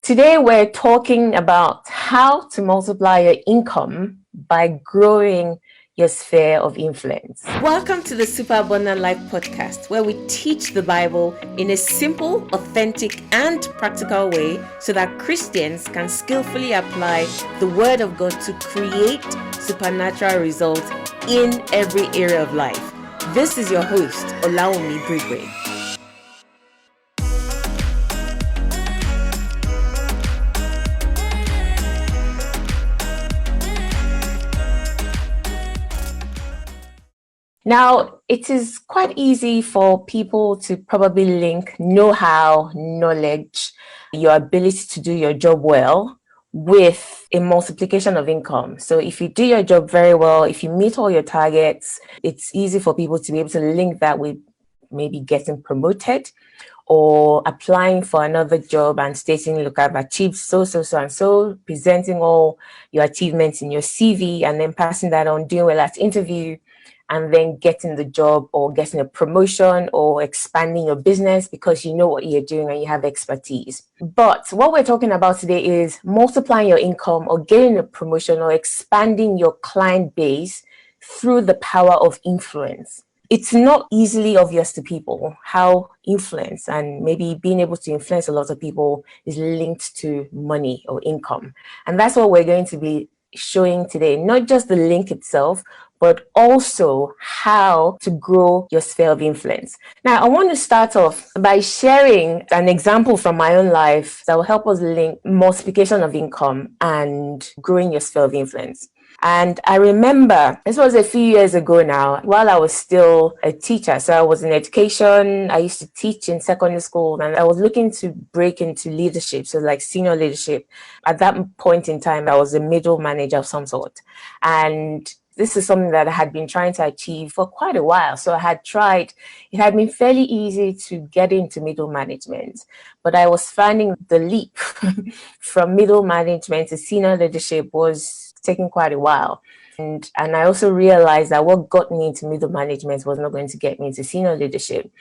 Today, we're talking about how to multiply your income by growing your sphere of influence. Welcome to the Super Abundant Life podcast, where we teach the Bible in a simple, authentic, and practical way so that Christians can skillfully apply the Word of God to create supernatural results in every area of life. This is your host, Olawumi Brigwe. Now, it is quite easy for people to probably link know-how, knowledge, your ability to do your job well with a multiplication of income. So if you do your job very well, if you meet all your targets, it's easy for people to be able to link that with maybe getting promoted or applying for another job and stating, look, I've achieved so, and so, presenting all your achievements in your CV and then passing that on, doing well at interview, and then getting the job or getting a promotion or expanding your business because you know what you're doing and you have expertise. But what we're talking about today is multiplying your income or getting a promotion or expanding your client base through the power of influence. It's not easily obvious to people how influence and maybe being able to influence a lot of people is linked to money or income. And that's what we're going to be showing today, not just the link itself, but also how to grow your sphere of influence. Now, I want to start off by sharing an example from my own life that will help us link multiplication of income and growing your sphere of influence. And I remember this was a few years ago now, while I was still a teacher. So I was in education. I used to teach in secondary school and I was looking to break into leadership. So like senior leadership. At that point in time, I was a middle manager of some sort. And this is something that I had been trying to achieve for quite a while. So I had tried. It had been fairly easy to get into middle management, but I was finding the leap from middle management to senior leadership was taking quite a while. And I also realized that what got me into middle management was not going to get me into senior leadership.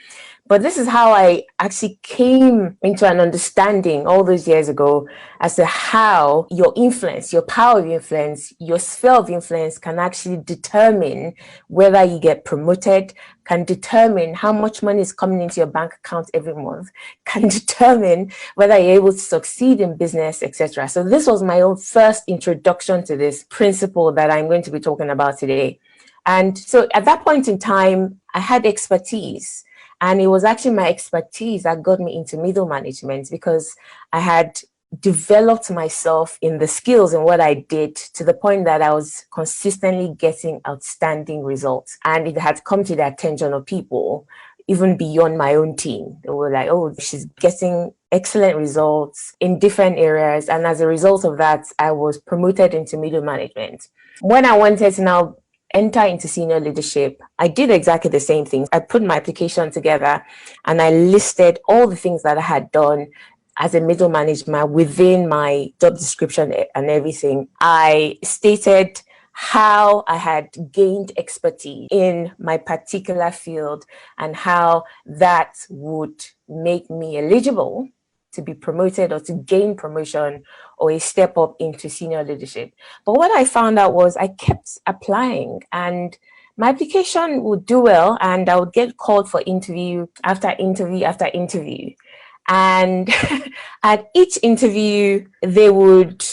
But this is how I actually came into an understanding all those years ago as to how your influence, your power of influence, your sphere of influence can actually determine whether you get promoted, can determine how much money is coming into your bank account every month, can determine whether you're able to succeed in business, etc. So this was my own first introduction to this principle that I'm going to be talking about today. And so at that point in time, I had expertise. And it was actually my expertise that got me into middle management because I had developed myself in the skills and what I did to the point that I was consistently getting outstanding results. And it had come to the attention of people, even beyond my own team. They were like, oh, she's getting excellent results in different areas. And as a result of that, I was promoted into middle management. When I wanted to now enter into senior leadership, I did exactly the same thing. I put my application together and I listed all the things that I had done as a middle management within my job description and everything. I stated how I had gained expertise in my particular field and how that would make me eligible to be promoted or to gain promotion or a step up into senior leadership. But what I found out was I kept applying and my application would do well and I would get called for interview after interview after interview. And at each interview, they would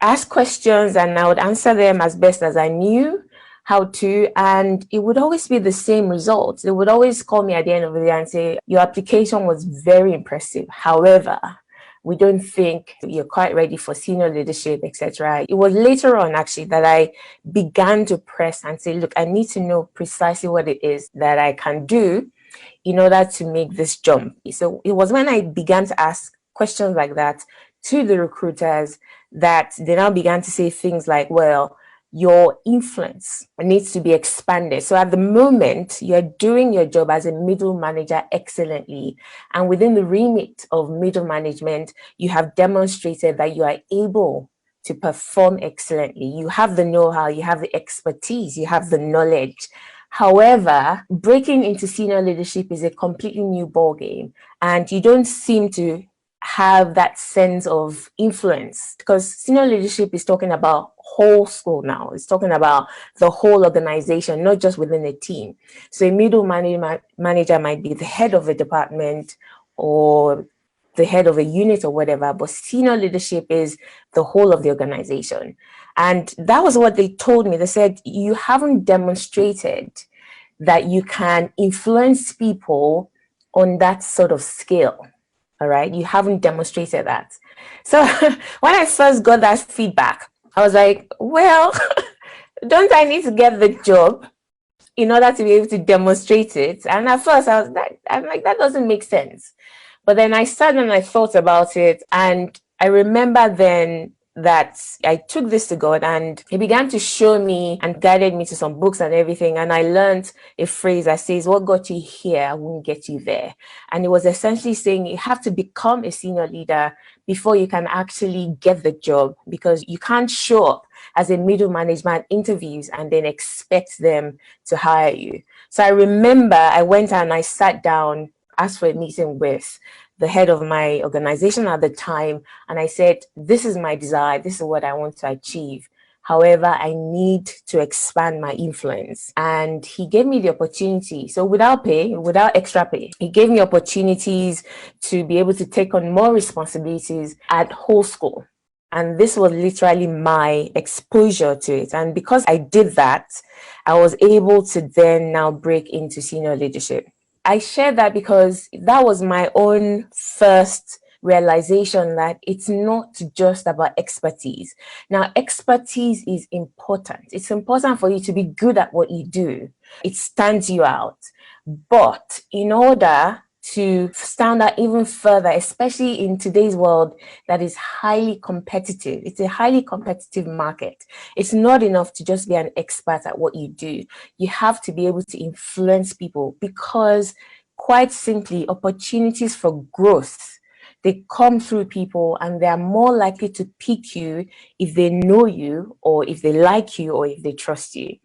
ask questions and I would answer them as best as I knew how to, and it would always be the same results. They would always call me at the end of the day and say, your application was very impressive. However, we don't think you're quite ready for senior leadership, etc. It was later on actually that I began to press and say, look, I need to know precisely what it is that I can do in order to make this jump. So it was when I began to ask questions like that to the recruiters that they now began to say things like, well, your influence needs to be expanded. So at the moment, you're doing your job as a middle manager excellently. And within the remit of middle management, you have demonstrated that you are able to perform excellently. You have the know-how, you have the expertise, you have the knowledge. However, breaking into senior leadership is a completely new ballgame, and you don't seem to have that sense of influence, because senior leadership is talking about whole school now. It's talking about the whole organization, not just within a team. So a middle manager might be the head of a department or the head of a unit or whatever, but senior leadership is the whole of the organization. And that was what they told me. They said, you haven't demonstrated that you can influence people on that sort of scale. All right, you haven't demonstrated that. So when I first got that feedback, I was like, well, don't I need to get the job in order to be able to demonstrate it? And at first I'm like, that doesn't make sense. But then I sat and I thought about it, and I remember then that I took this to God, and He began to show me and guided me to some books and everything. And I learned a phrase that says, what got you here won't get you there. And it was essentially saying you have to become a senior leader before you can actually get the job, because you can't show up as a middle management interviews and then expect them to hire you. So I remember I went and I sat down, asked for a meeting with the head of my organization at the time, and I said, this is my desire, this is what I want to achieve. However, I need to expand my influence. And he gave me the opportunity. So without pay, without extra pay, he gave me opportunities to be able to take on more responsibilities at whole school. And this was literally my exposure to it. And because I did that, I was able to then now break into senior leadership. I share that because that was my own first realization that it's not just about expertise. Now, expertise is important. It's important for you to be good at what you do. It stands you out. But in order to stand out even further, especially in today's world that is highly competitive. It's a highly competitive market. It's not enough to just be an expert at what you do. You have to be able to influence people, because quite simply, opportunities for growth, they come through people, and they are more likely to pick you if they know you, or if they like you, or if they trust you.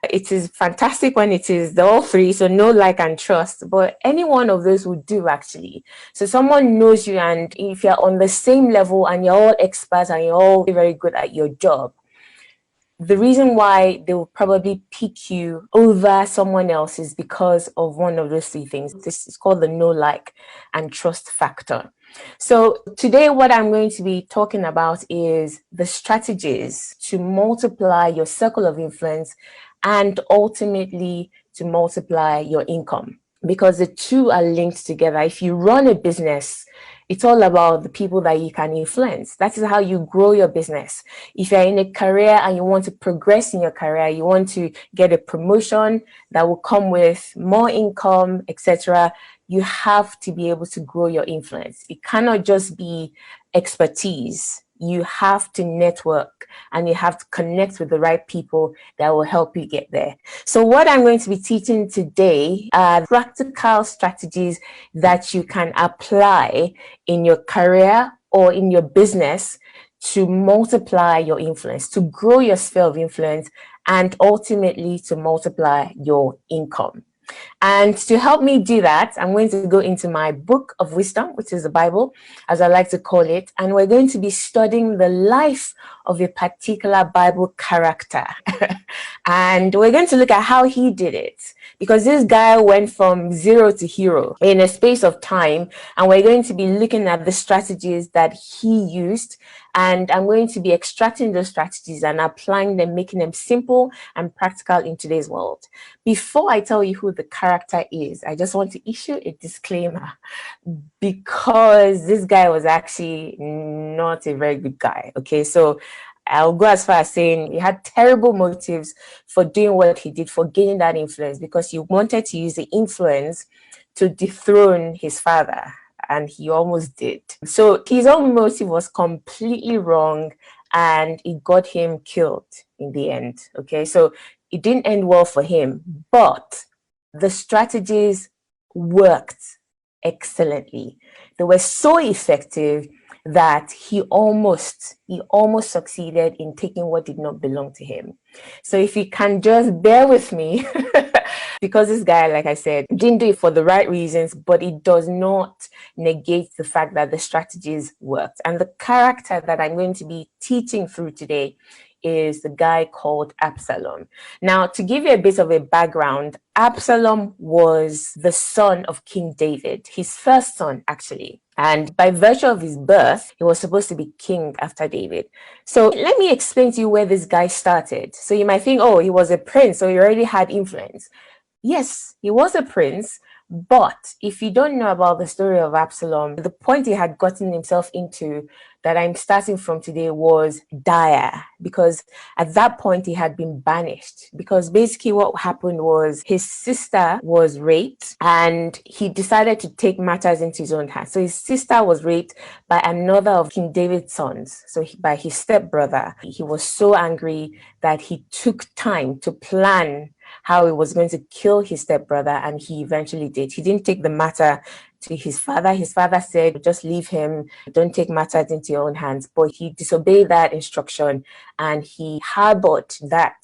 It is fantastic when it is the all three, so know, like, and trust, but any one of those would do actually. So someone knows you, and if you're on the same level and you're all experts and you're all very good at your job, the reason why they will probably pick you over someone else is because of one of those three things. This is called the know, like, and trust factor. So today what I'm going to be talking about is the strategies to multiply your circle of influence and ultimately to multiply your income, because the two are linked together. If you run a business, it's all about the people that you can influence. That is how you grow your business. If you're in a career and you want to progress in your career, you want to get a promotion that will come with more income, etc., you have to be able to grow your influence. It cannot just be expertise. You have to network, and you have to connect with the right people that will help you get there. So what I'm going to be teaching today are practical strategies that you can apply in your career or in your business to multiply your influence, to grow your sphere of influence, and ultimately to multiply your income. And to help me do that, I'm going to go into my book of wisdom, which is the Bible, as I like to call it. And we're going to be studying the life of a particular Bible character. And we're going to look at how he did it, because this guy went from zero to hero in a space of time. And we're going to be looking at the strategies that he used. And I'm going to be extracting those strategies and applying them, making them simple and practical in today's world. Before I tell you who the character is, I just want to issue a disclaimer, because this guy was actually not a very good guy. Okay, so I'll go as far as saying he had terrible motives for doing what he did, for gaining that influence, because he wanted to use the influence to dethrone his father. And he almost did. So his own motive was completely wrong, and it got him killed in the end. Okay, so it didn't end well for him, but the strategies worked excellently. They were so effective that he almost succeeded in taking what did not belong to him. So if you can just bear with me, because this guy, like I said, didn't do it for the right reasons, but it does not negate the fact that the strategies worked. And the character that I'm going to be teaching through today is the guy called Absalom. Now, to give you a bit of a background, Absalom was the son of King David, his first son, actually. And by virtue of his birth, he was supposed to be king after David. So let me explain to you where this guy started. So you might think, oh, he was a prince, so he already had influence. Yes, he was a prince, but if you don't know about the story of Absalom, the point he had gotten himself into that I'm starting from today was dire, because at that point he had been banished. Because basically what happened was his sister was raped and he decided to take matters into his own hands. So his sister was raped by another of King David's sons, so by his stepbrother. He was so angry that he took time to plan how he was going to kill his stepbrother, and he eventually did. He didn't take the matter to his father. His father said, just leave him, don't take matters into your own hands. But he disobeyed that instruction and he harbored that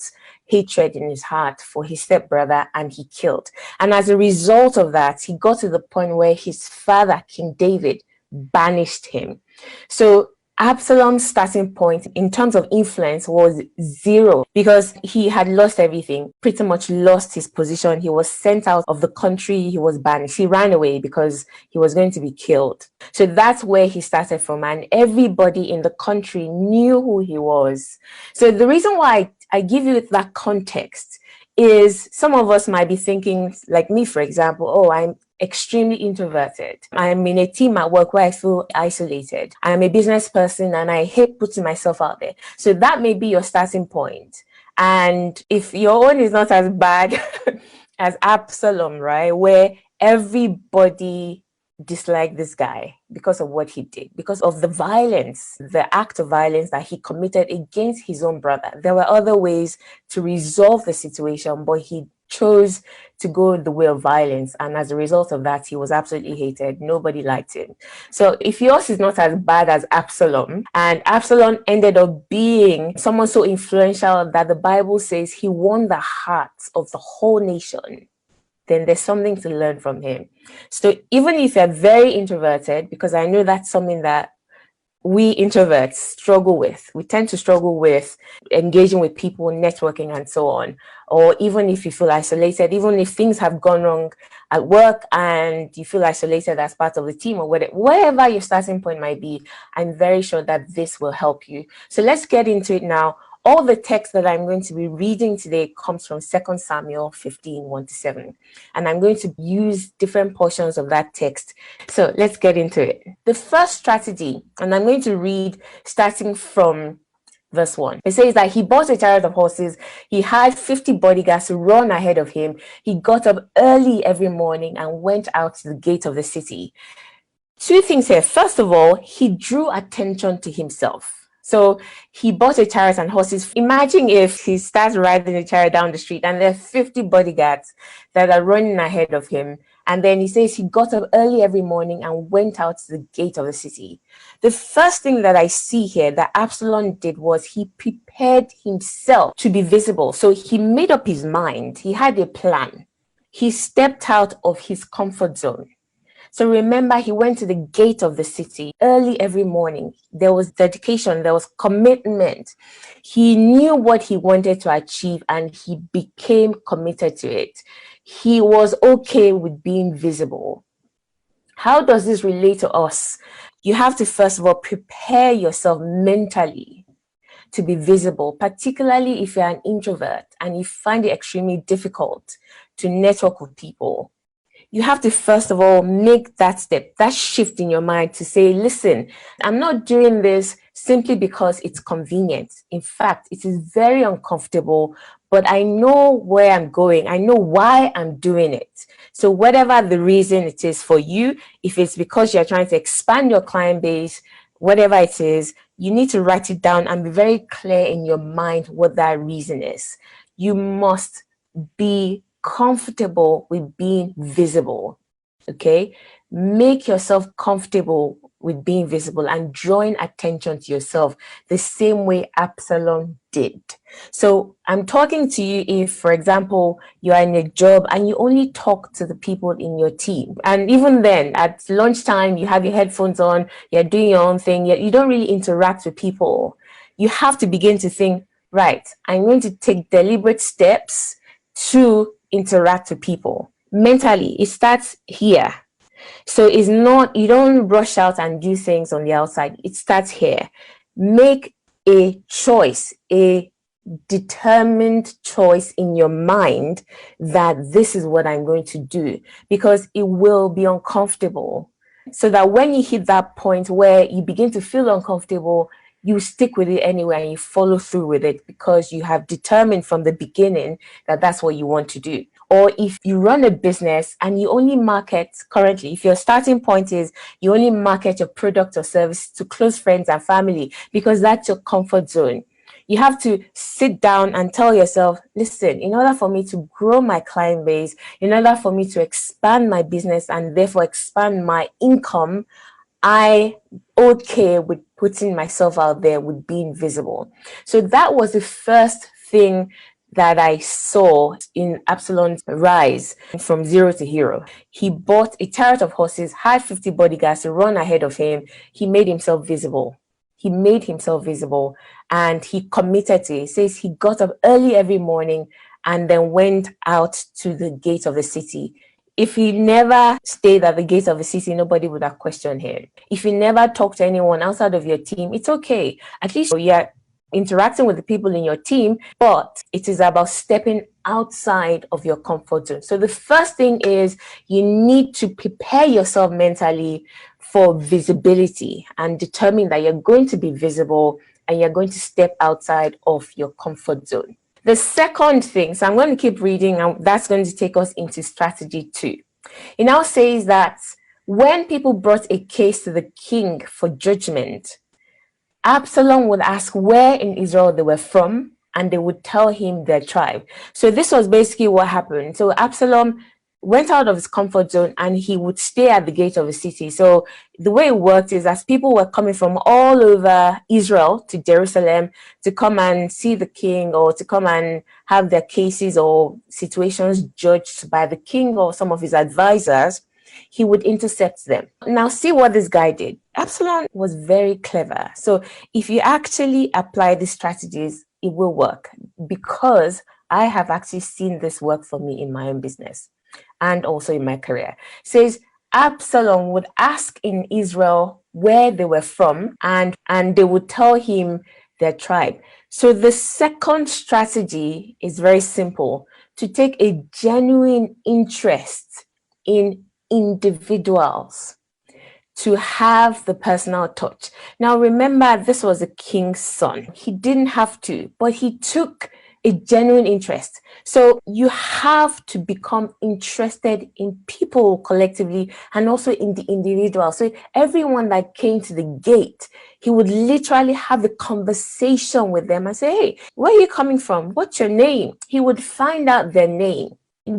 hatred in his heart for his stepbrother, and he killed. And as a result of that, he got to the point where his father, King David, banished him. So Absalom's starting point in terms of influence was zero, because he had lost everything, pretty much lost his position. He was sent out of the country. He was banished. He ran away because he was going to be killed. So that's where he started from. And everybody in the country knew who he was. So the reason why I give you that context is some of us might be thinking, like me, for example, oh, I'm extremely introverted. I'm in a team at work where I feel isolated. I'm a business person and I hate putting myself out there. So that may be your starting point. And if your own is not as bad as Absalom, right, where everybody disliked this guy because of what he did, because of the violence, the act of violence that he committed against his own brother. There were other ways to resolve the situation, but he chose to go the way of violence, and as a result of that, he was absolutely hated. Nobody liked him. So if yours is not as bad as Absalom, and Absalom ended up being someone so influential that the Bible says he won the hearts of the whole nation, then there's something to learn from him. So even if you're very introverted, because I know that's something that we introverts struggle with. We tend to struggle with engaging with people, networking, and so on. Or even if you feel isolated, even if things have gone wrong at work and you feel isolated as part of the team, or whatever your starting point might be, I'm very sure that this will help you. So let's get into it now. All the text that I'm going to be reading today comes from 2 Samuel 15, 1-7. And I'm going to use different portions of that text. So let's get into it. The first strategy, and I'm going to read starting from verse 1. It says that he bought a chariot of horses. He had 50 bodyguards to run ahead of him. He got up early every morning and went out to the gate of the city. Two things here. First of all, he drew attention to himself. So he bought a chariot and horses. Imagine if he starts riding the chariot down the street and there are 50 bodyguards that are running ahead of him. And then he says he got up early every morning and went out to the gate of the city. The first thing that I see here that Absalom did was he prepared himself to be visible. So he made up his mind. He had a plan. He stepped out of his comfort zone. So remember, he went to the gate of the city early every morning. There was dedication, there was commitment. He knew what he wanted to achieve and he became committed to it. He was okay with being visible. How does this relate to us? You have to, first of all, prepare yourself mentally to be visible, particularly if you're an introvert and you find it extremely difficult to network with people. You have to, first of all, make that step, that shift in your mind to say, listen, I'm not doing this simply because it's convenient. In fact, it is very uncomfortable, but I know where I'm going. I know why I'm doing it. So whatever the reason it is for you, if it's because you're trying to expand your client base, whatever it is, you need to write it down and be very clear in your mind what that reason is. You must be comfortable with being visible. Okay, make yourself comfortable with being visible and drawing attention to yourself the same way Absalom did. So I'm talking to you if, for example, you are in a job and you only talk to the people in your team. And even then, at lunchtime, you have your headphones on, you're doing your own thing, you don't really interact with people. You have to begin to think, right, I'm going to take deliberate steps to interact with people. Mentally, it starts here. So it's not, you don't rush out and do things on the outside. It starts here. Make a choice, a determined choice in your mind that this is what I'm going to do, because it will be uncomfortable. So that when you hit that point where you begin to feel uncomfortable, you stick with it anyway and you follow through with it because you have determined from the beginning that that's what you want to do. Or if you run a business and you only market currently, if your starting point is you only market your product or service to close friends and family because that's your comfort zone, you have to sit down and tell yourself, listen, in order for me to grow my client base, in order for me to expand my business and therefore expand my income, I okay with putting myself out there, with being visible. So that was the first thing that I saw in Absalom's rise from zero to hero. He bought a chariot of horses, hired 50 bodyguards to run ahead of him. He made himself visible. He made himself visible and he committed to it. He says he got up early every morning and then went out to the gate of the city. If he never stayed at the gate of the city, nobody would have questioned him. If you never talk to anyone outside of your team, it's okay. At least you're interacting with the people in your team, but it is about stepping outside of your comfort zone. So the first thing is you need to prepare yourself mentally for visibility and determine that you're going to be visible and you're going to step outside of your comfort zone. The second thing, so I'm going to keep reading, and that's going to take us into strategy 2. It now says that when people brought a case to the king for judgment, Absalom would ask where in Israel they were from, and they would tell him their tribe. So this was basically what happened. So Absalom went out of his comfort zone and he would stay at the gate of the city. So the way it worked is as people were coming from all over Israel to Jerusalem to come and see the king or to come and have their cases or situations judged by the king or some of his advisors, he would intercept them. Now see what this guy did. Absalom was very clever. So if you actually apply these strategies, it will work, because I have actually seen this work for me in my own business and also in my career. It says Absalom would ask in Israel where they were from, and they would tell him their tribe. So the second strategy is very simple: to take a genuine interest in individuals, to have the personal touch. Now remember, this was a king's son. He didn't have to, but he took a genuine interest. So you have to become interested in people collectively and also in the individual. So everyone that came to the gate, he would literally have a conversation with them and say, hey, where are you coming from? What's your name? He would find out their name.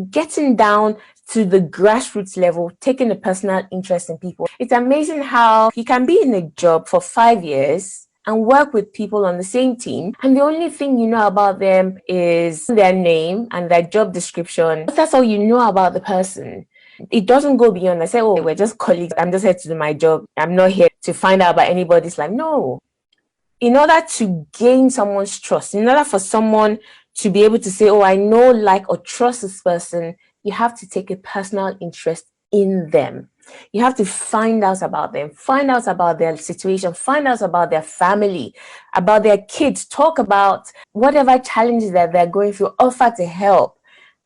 Getting down to the grassroots level, taking a personal interest in people. It's amazing how you can be in a job for 5 years and work with people on the same team, and the only thing you know about them is their name and their job description. That's all you know about the person. It doesn't go beyond. I say, oh, we're just colleagues. I'm just here to do my job. I'm not here to find out about anybody's life. No. In order to gain someone's trust, in order for someone to be able to say, oh, I know, like, or trust this person, you have to take a personal interest in them. You have to find out about them, find out about their situation, find out about their family, about their kids, talk about whatever challenges that they're going through, offer to help.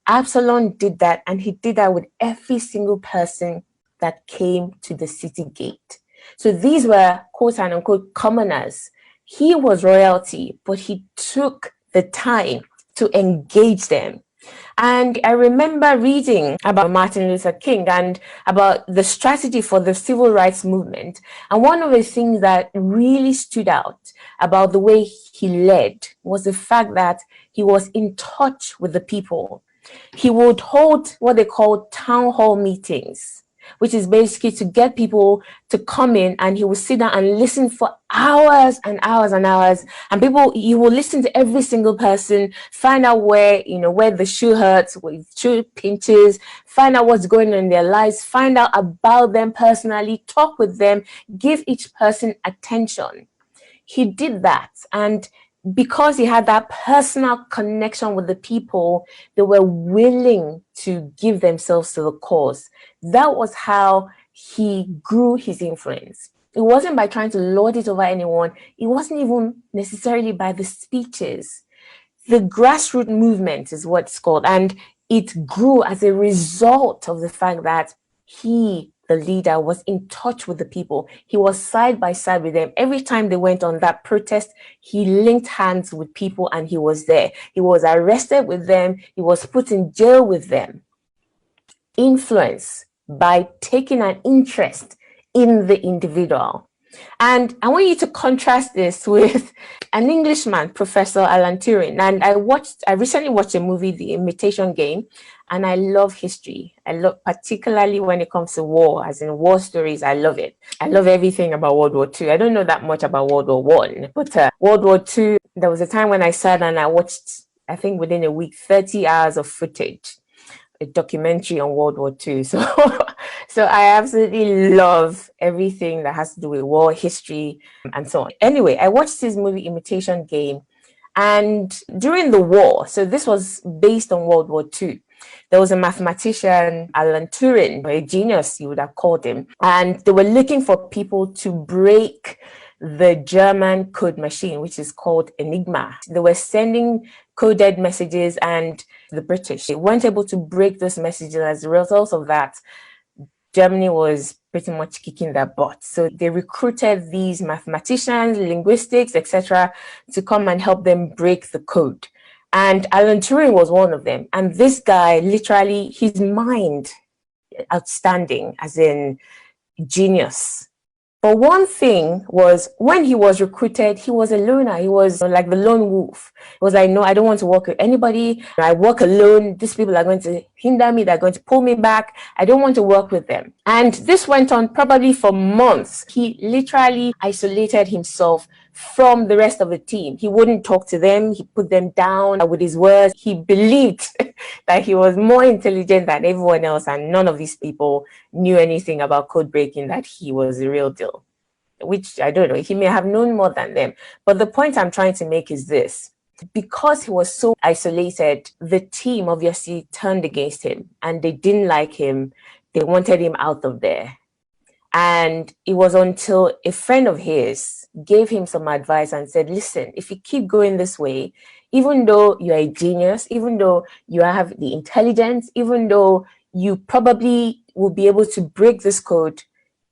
Absalom did that, and he did that with every single person that came to the city gate. So these were quote unquote commoners. He was royalty, but he took the time to engage them. And I remember reading about Martin Luther King and about the strategy for the civil rights movement. And one of the things that really stood out about the way he led was the fact that he was in touch with the people. He would hold what they called town hall meetings, which is basically to get people to come in, and he will sit down and listen for hours and hours and hours. And he will listen to every single person, find out where, where the shoe hurts, where the shoe pinches, find out what's going on in their lives, find out about them personally, talk with them, give each person attention. He did that. And because he had that personal connection with the people, they were willing to give themselves to the cause. That was how he grew his influence. It wasn't by trying to lord it over anyone. It wasn't even necessarily by the speeches. The grassroots movement is what it's called. And it grew as a result of the fact that he, the leader, was in touch with the people. He was side by side with them. Every time they went on that protest, he linked hands with people and he was there. He was arrested with them. He was put in jail with them. Influence by taking an interest in the individual. And I want you to contrast this with an Englishman, Professor Alan Turing. And I recently watched a movie, The Imitation Game, and I love history. I love, particularly when it comes to war, as in war stories, I love it. I love everything about World War II. I don't know that much about World War I, but World War II, there was a time when I sat and I watched, I think within a week, 30 hours of footage, a documentary on World War II. So I absolutely love everything that has to do with war, history, and so on. Anyway, I watched this movie, Imitation Game, and during the war, so this was based on World War II, there was a mathematician, Alan Turing, a genius, you would have called him, and they were looking for people to break the German code machine, which is called Enigma. They were sending coded messages, and the British, they weren't able to break those messages. As a result of that, Germany was pretty much kicking their butt. So they recruited these mathematicians, linguistics, etc., to come and help them break the code. And Alan Turing was one of them. And this guy, literally, his mind, outstanding, as in genius. But one thing was, when he was recruited, he was a loner. He was like the lone wolf. He was like, no, I don't want to work with anybody. I work alone. These people are going to hinder me. They're going to pull me back. I don't want to work with them. And this went on probably for months. He literally isolated himself from the rest of the team. He wouldn't talk to them. He put them down with his words. He believed that he was more intelligent than everyone else, and none of these people knew anything about code breaking, that he was the real deal, which I don't know. He may have known more than them. But the point I'm trying to make is this. Because he was so isolated, the team obviously turned against him and they didn't like him. They wanted him out of there. And it was until a friend of his gave him some advice and said, listen, if you keep going this way, even though you're a genius, even though you have the intelligence, even though you probably will be able to break this code,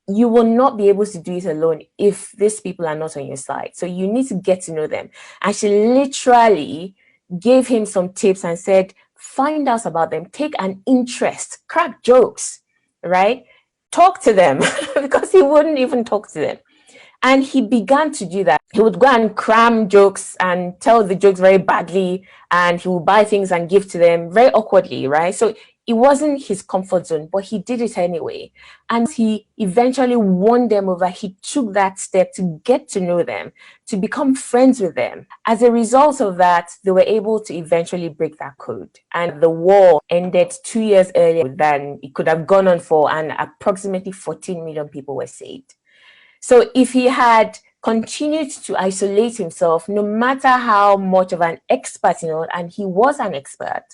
you will not be able to do it alone if these people are not on your side. So you need to get to know them. And she literally gave him some tips and said, find out about them, take an interest, crack jokes, right? Talk to them, because he wouldn't even talk to them. And he began to do that. He would go and cram jokes and tell the jokes very badly, and he would buy things and give to them very awkwardly, right? So it wasn't his comfort zone, but he did it anyway. And he eventually won them over. He took that step to get to know them, to become friends with them. As a result of that, they were able to eventually break that code. And the war ended 2 years earlier than it could have gone on for, and approximately 14 million people were saved. So if he had continued to isolate himself, no matter how much of an expert he was, and he was an expert,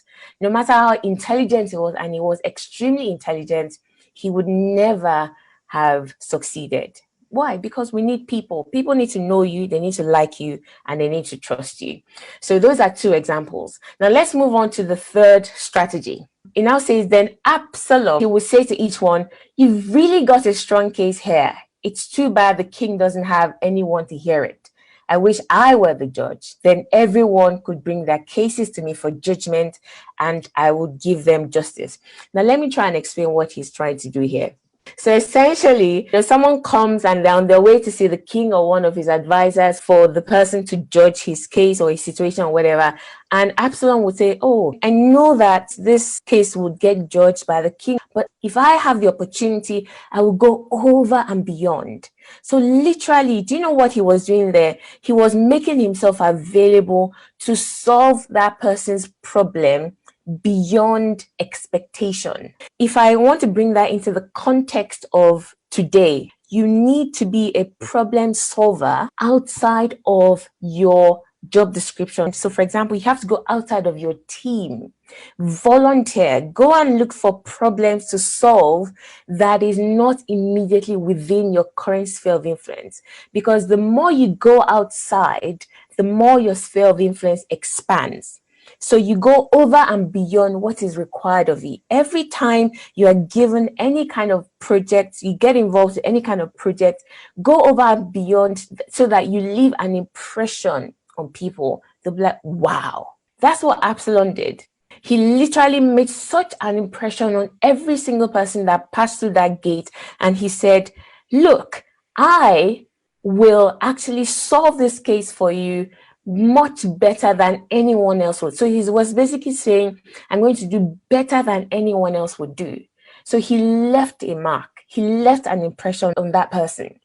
no matter how intelligent he was, and he was extremely intelligent, he would never have succeeded. Why? Because we need people. People need to know you, they need to like you, and they need to trust you. So those are two examples. Now let's move on to the third strategy. It now says, then Absalom, he will say to each one, you've really got a strong case here. It's too bad the king doesn't have anyone to hear it. I wish I were the judge. Then everyone could bring their cases to me for judgment, and I would give them justice. Now, let me try and explain what he's trying to do here. So essentially, if someone comes and they're on their way to see the king or one of his advisors for the person to judge his case or his situation or whatever, and Absalom would say, oh, I know that this case would get judged by the king, but if I have the opportunity, I will go over and beyond. So literally, do you know what he was doing there? He was making himself available to solve that person's problem beyond expectation. If I want to bring that into the context of today, you need to be a problem solver outside of your job description. So for example, you have to go outside of your team, volunteer, go and look for problems to solve that is not immediately within your current sphere of influence. Because the more you go outside, the more your sphere of influence expands. So you go over and beyond what is required of you. Every time you are given any kind of project, you get involved in any kind of project, go over and beyond so that you leave an impression on people. They'll be like, wow, that's what Absalom did. He literally made such an impression on every single person that passed through that gate. And he said, look, I will actually solve this case for you much better than anyone else would. So he was basically saying, I'm going to do better than anyone else would do. So he left a mark. He left an impression on that person.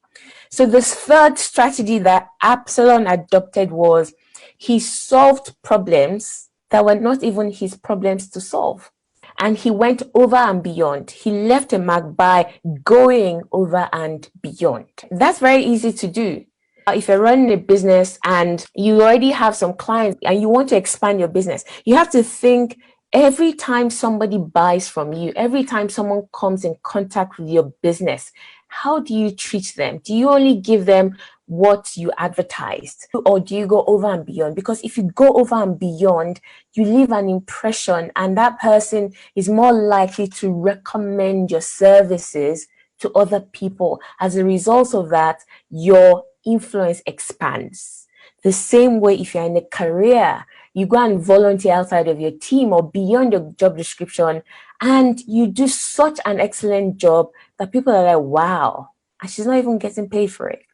So this third strategy that Absalom adopted was he solved problems that were not even his problems to solve. And he went over and beyond. He left a mark by going over and beyond. That's very easy to do. If you're running a business and you already have some clients and you want to expand your business, you have to think every time somebody buys from you, every time someone comes in contact with your business, how do you treat them? Do you only give them what you advertised, or do you go over and beyond? Because if you go over and beyond, you leave an impression, and that person is more likely to recommend your services to other people. As a result of that, your influence expands. The same way, if you're in a career, you go and volunteer outside of your team or beyond your job description, and you do such an excellent job that people are like, wow, and she's not even getting paid for it.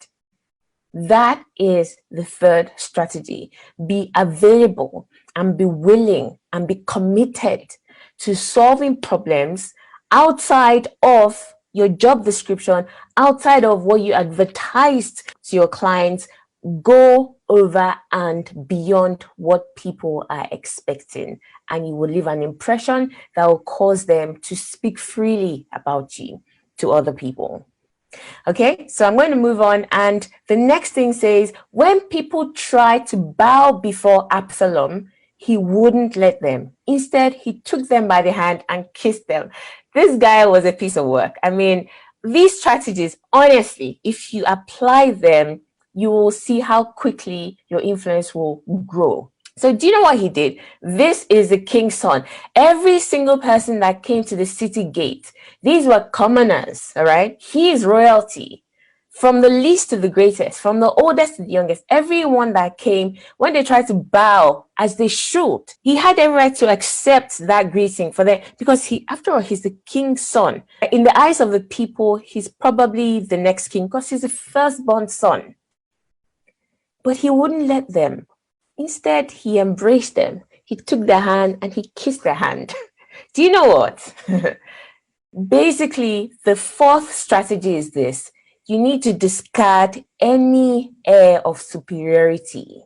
That is the third strategy. Be available and be willing and be committed to solving problems outside of your job description, outside of what you advertised to your clients. Go over and beyond what people are expecting, and you will leave an impression that will cause them to speak freely about you to other people. Okay, so I'm going to move on, and the next thing says, when people tried to bow before Absalom, he wouldn't let them. Instead, he took them by the hand and kissed them. This guy was a piece of work. I mean, these strategies, honestly, if you apply them, you will see how quickly your influence will grow. So do you know what he did? This is the king's son. Every single person that came to the city gate, these were commoners, all right? He is royalty. From the least to the greatest, from the oldest to the youngest, everyone that came, when they tried to bow, as they should, he had every right to accept that greeting for them, because he, after all, he's the king's son. In the eyes of the people, he's probably the next king because he's the firstborn son. But he wouldn't let them. Instead, he embraced them. He took their hand and he kissed their hand. Do you know what? Basically, the fourth strategy is this. You need to discard any air of superiority.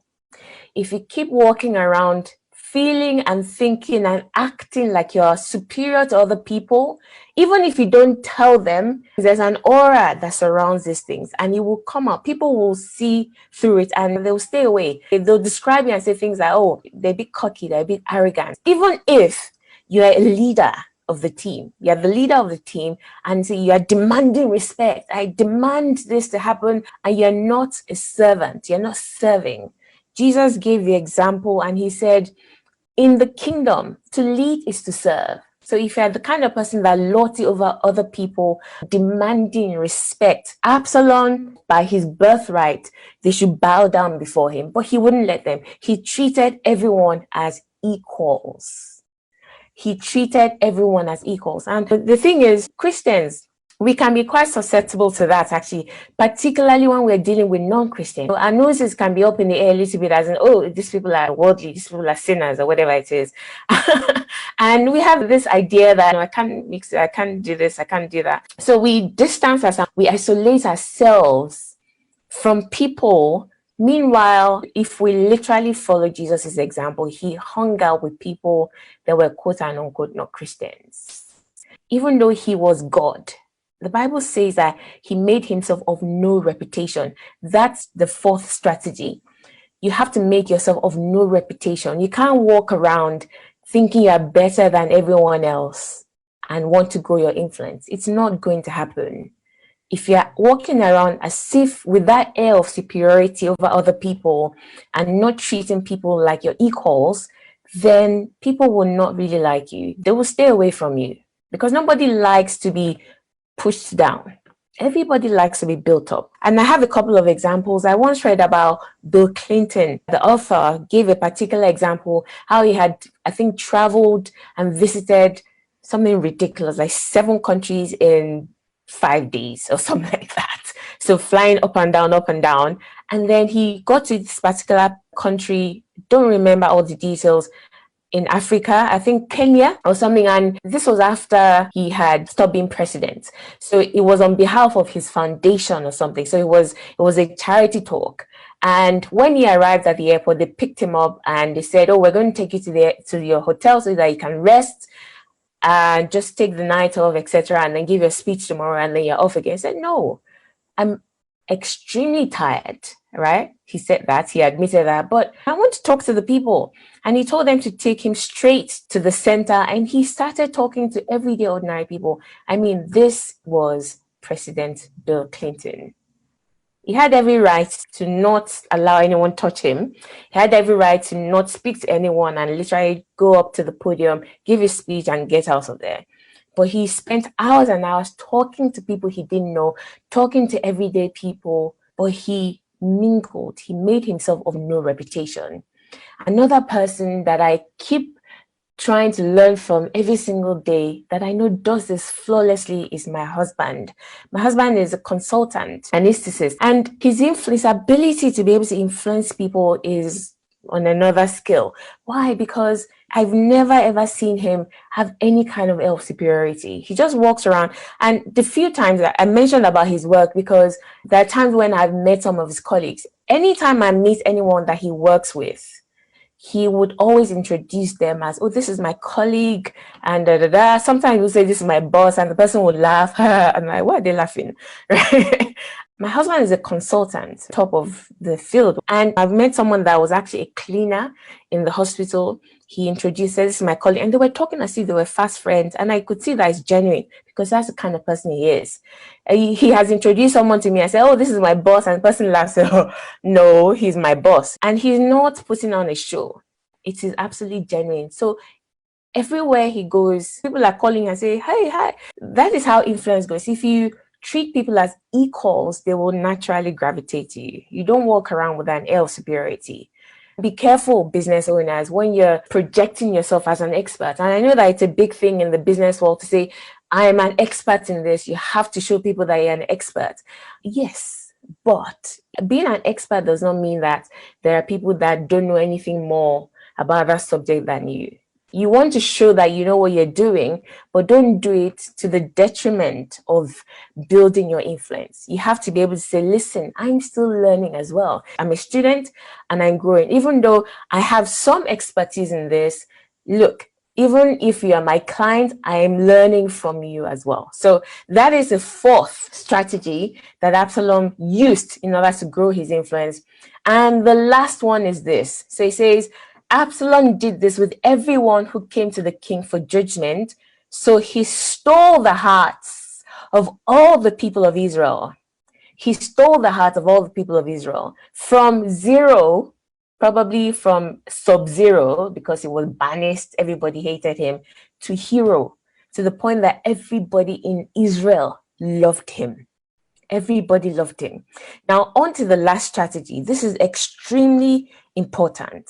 If you keep walking around feeling and thinking and acting like you're superior to other people, even if you don't tell them, there's an aura that surrounds these things, and it will come out. People will see through it and they'll stay away. They'll describe you and say things like, oh, they're a bit cocky, they're a bit arrogant. Even if you're a leader of the team, you're the leader of the team, and so you are demanding respect. I demand this to happen, and you're not a servant, you're not serving. Jesus gave the example and he said, in the kingdom, to lead is to serve. So if you're the kind of person that lords it over other people, demanding respect, Absalom, by his birthright, they should bow down before him, but he wouldn't let them. He treated everyone as equals. He treated everyone as equals. And the thing is, Christians, we can be quite susceptible to that, actually, particularly when we're dealing with non-Christians. Our noses can be up in the air a little bit, as in, oh, these people are worldly, these people are sinners, or whatever it is. And we have this idea that, I can't mix it, I can't do this, I can't do that. So we distance ourselves, we isolate ourselves from people. Meanwhile, if we literally follow Jesus' example, he hung out with people that were quote and unquote not Christians. Even though he was God, the Bible says that he made himself of no reputation. That's the fourth strategy. You have to make yourself of no reputation. You can't walk around thinking you're better than everyone else and want to grow your influence. It's not going to happen. If you're walking around as if with that air of superiority over other people and not treating people like your equals, then people will not really like you. They will stay away from you because nobody likes to be pushed down. Everybody likes to be built up. And I have a couple of examples. I once read about Bill Clinton. The author gave a particular example, how he had, I think, traveled and visited something ridiculous, like 7 countries in 5 days or something like that. So flying up and down, up and down. And then he got to this particular country, don't remember all the details, in Africa, I think Kenya or something. And this was after he had stopped being president. So it was on behalf of his foundation or something. So it was a charity talk. And when he arrived at the airport, they picked him up and they said, oh, we're going to take you to your hotel so that you can rest and just take the night off, etc., and then give your speech tomorrow and then you're off again. He said, no, I'm extremely tired, right? He said that, he admitted that, but I want to talk to the people. And he told them to take him straight to the center and he started talking to everyday ordinary people. I mean, this was President Bill Clinton. He had every right to not allow anyone touch him. He had every right to not speak to anyone and literally go up to the podium, give his speech and get out of there. But he spent hours and hours talking to people he didn't know, talking to everyday people, but he mingled. He made himself of no reputation. Another person that I keep trying to learn from every single day that I know does this flawlessly is my husband. My husband is a consultant, anesthetist, and his ability to be able to influence people is on another scale. Why? Because I've never ever seen him have any kind of air of superiority. He just walks around. And the few times that I mentioned about his work, because there are times when I've met some of his colleagues, anytime I meet anyone that he works with, he would always introduce them as, oh, this is my colleague, and da da da. Sometimes he'll say, this is my boss, and the person would laugh. I'm like, why are they laughing? Right? My husband is a consultant, top of the field. And I've met someone that was actually a cleaner in the hospital. He introduced us to my colleague, and they were talking as if they were fast friends. And I could see that it's genuine because that's the kind of person he is. He has introduced someone to me. I said, oh, this is my boss. And the person laughs. Oh, no, he's my boss. And he's not putting on a show. It is absolutely genuine. So everywhere he goes, people are calling and say, hey, hi. That is how influence goes. If you treat people as equals, they will naturally gravitate to you. You don't walk around with an air of superiority. Be careful, business owners, when you're projecting yourself as an expert. And I know that it's a big thing in the business world to say, I am an expert in this. You have to show people that you're an expert. Yes, but being an expert does not mean that there are people that don't know anything more about that subject than you. You want to show that you know what you're doing, but don't do it to the detriment of building your influence. You have to be able to say, listen, I'm still learning as well. I'm a student and I'm growing. Even though I have some expertise in this, look, even if you are my client, I am learning from you as well. So that is the fourth strategy that Absalom used in order to grow his influence. And the last one is this. So he says, Absalom did this with everyone who came to the king for judgment. So he stole the hearts of all the people of Israel. He stole the hearts of all the people of Israel from zero, probably from sub-zero, because he was banished, everybody hated him, to hero, to the point that everybody in Israel loved him. Everybody loved him. Now, on to the last strategy. This is extremely important.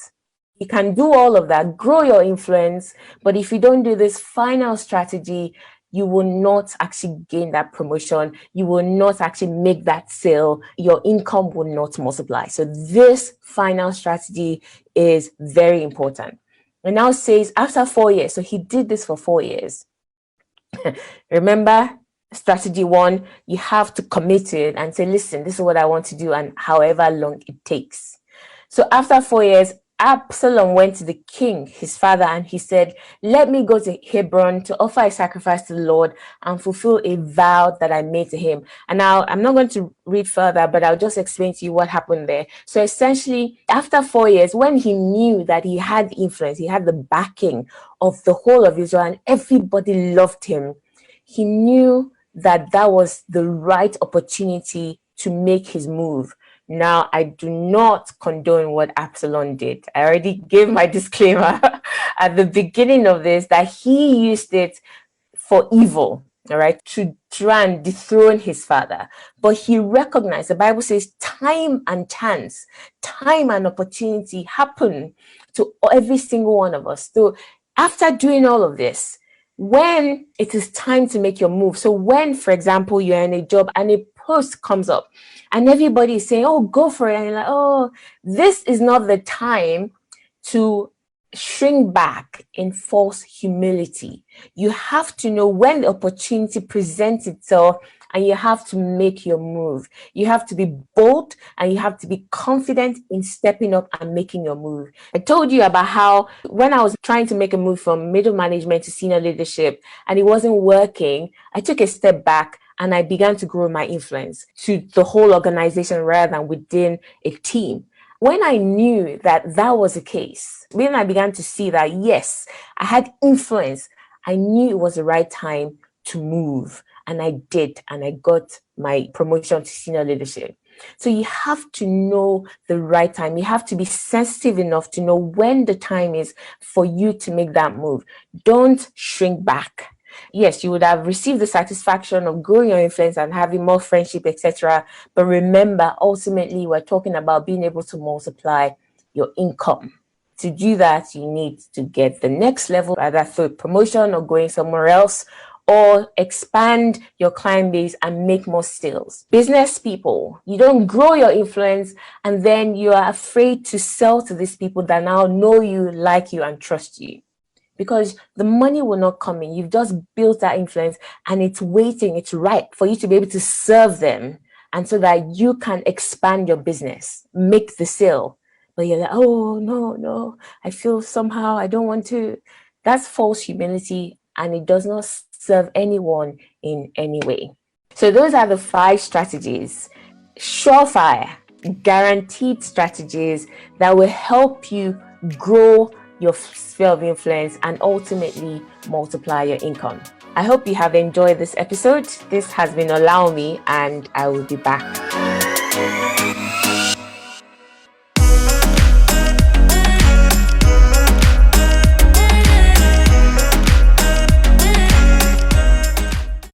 You can do all of that, grow your influence, but if you don't do this final strategy, you will not actually gain that promotion. You will not actually make that sale. Your income will not multiply. So this final strategy is very important. It now says after 4 years, so he did this for 4 years. Remember, strategy one, you have to commit to it and say, listen, this is what I want to do, and however long it takes. So after 4 years, Absalom went to the king, his father, and he said, let me go to Hebron to offer a sacrifice to the Lord and fulfill a vow that I made to him. And now I'm not going to read further, but I'll just explain to you what happened there. So essentially, after 4 years, when he knew that he had influence, he had the backing of the whole of Israel and everybody loved him, he knew that that was the right opportunity to make his move. Now, I do not condone what Absalom did. I already gave my disclaimer at the beginning of this that he used it for evil, all right, to try and dethrone his father. But he recognized, the Bible says, time and chance, time and opportunity happen to every single one of us. So after doing all of this, when it is time to make your move, so when, for example, you're in a job and a post comes up and everybody is saying, oh, go for it, and you're like, oh, this is not the time to shrink back in false humility. You have to know when the opportunity presents itself and you have to make your move. You have to be bold and you have to be confident in stepping up and making your move. I told you about how when I was trying to make a move from middle management to senior leadership and it wasn't working, I took a step back and I began to grow my influence to the whole organization rather than within a team. When I knew that that was the case, when I began to see that, yes, I had influence, I knew it was the right time to move. And I did, and I got my promotion to senior leadership. So you have to know the right time. You have to be sensitive enough to know when the time is for you to make that move. Don't shrink back. Yes, you would have received the satisfaction of growing your influence and having more friendship, etc. But remember, ultimately, we're talking about being able to multiply your income. To do that, you need to get the next level, either through promotion or going somewhere else, or expand your client base and make more sales. Business people, you don't grow your influence and then you are afraid to sell to these people that now know you, like you, and trust you. Because the money will not come in. You've just built that influence and it's waiting, it's ripe for you to be able to serve them, and so that you can expand your business, make the sale. But you're like, oh, no, I feel somehow I don't want to. That's false humility and it does not serve anyone in any way. So those are the 5 strategies, surefire, guaranteed strategies that will help you grow your sphere of influence and ultimately multiply your income. I hope you have enjoyed this episode. This has been Allow Me, and I will be back.